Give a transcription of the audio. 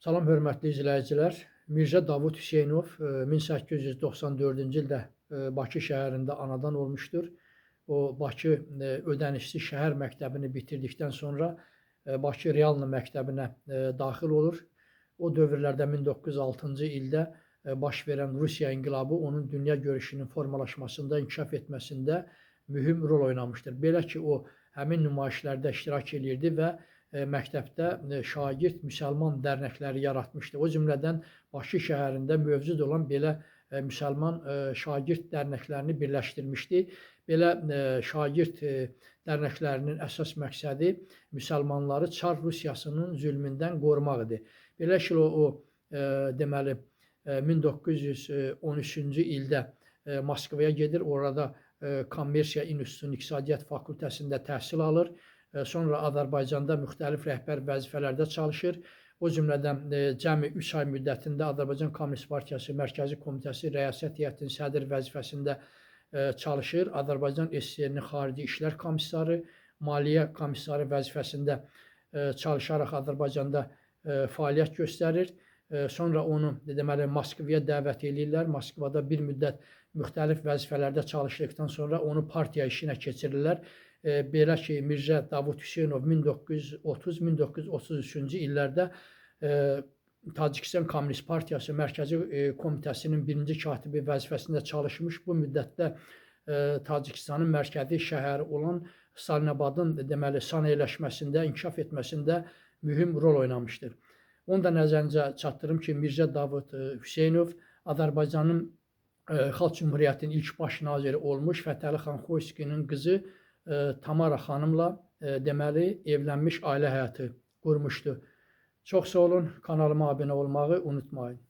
Salam, hörmətli izləyicilər. Mirzə Davud Hüseynov 1894-cü ildə Bakı şəhərində anadan olmuşdur. O, Bakı Ödənişli Şəhər Məktəbini bitirdikdən sonra Bakı Realna Məktəbinə daxil olur. O dövrlərdə 1906-cı ildə baş verən Rusiya inqilabı onun dünya görüşünün formalaşmasında, inkişaf etməsində mühüm rol oynamışdır. Belə ki, o həmin nümayişlərdə iştirak edirdi və məktəbdə şagird müsəlman dərnəkləri yaratmışdı. O cümlədən Bakı şəhərində mövcud olan belə müsəlman şagird dərnəklərini birləşdirmişdi. Belə şagird dərnəklərinin əsas məqsədi müsəlmanları Çar Rusiyasının zülmündən qorumaq idi. Belə ki, deməli 1913-cü ildə Moskvaya gedir, orada Kommersiya İnstitutunun İqtisadiyyat fakültəsində təhsil alır. Sonra Azərbaycanda müxtəlif rəhbər vəzifələrdə çalışır. O cümlədən cəmi 3 ay müddətində Azərbaycan Kommunist Partiyası Mərkəzi Komitəsi Rəyasət Heyətinin sədr vəzifəsində çalışır. Azərbaycan SSR-nin Xarici İşlər Komissarı, Maliyyə Komissarı vəzifəsində çalışaraq Azərbaycanda fəaliyyət göstərir. Sonra onu deməli Moskvaya dəvət edirlər. Moskvada bir müddət müxtəlif vəzifələrdə çalışdıqdan sonra onu partiya işinə keçirirlər. Belə ki, Mirzə Davud Hüseynov 1930-1933-cü illərdə Tacikistan Kommunist Partiyası Mərkəzi Komitəsinin birinci katibi vəzifəsində çalışmış. Bu müddətdə Tacikistanın mərkəzi şəhəri olan Stalinabadın deməli sənayeləşməsində, inkişaf etməsində mühüm rol oynamışdır. Onu da nəzərinizə çatdırım ki, Mirzə Davud Hüseynov Azərbaycanın Xalq Cümhuriyyətinin ilk baş naziri olmuş Fətəli xan Xoyskinin qızı Tamara xanımla deməli evlənmiş, ailə həyatı qurmuşdu. Çox sağ olun, kanalıma abunə olmağı unutmayın.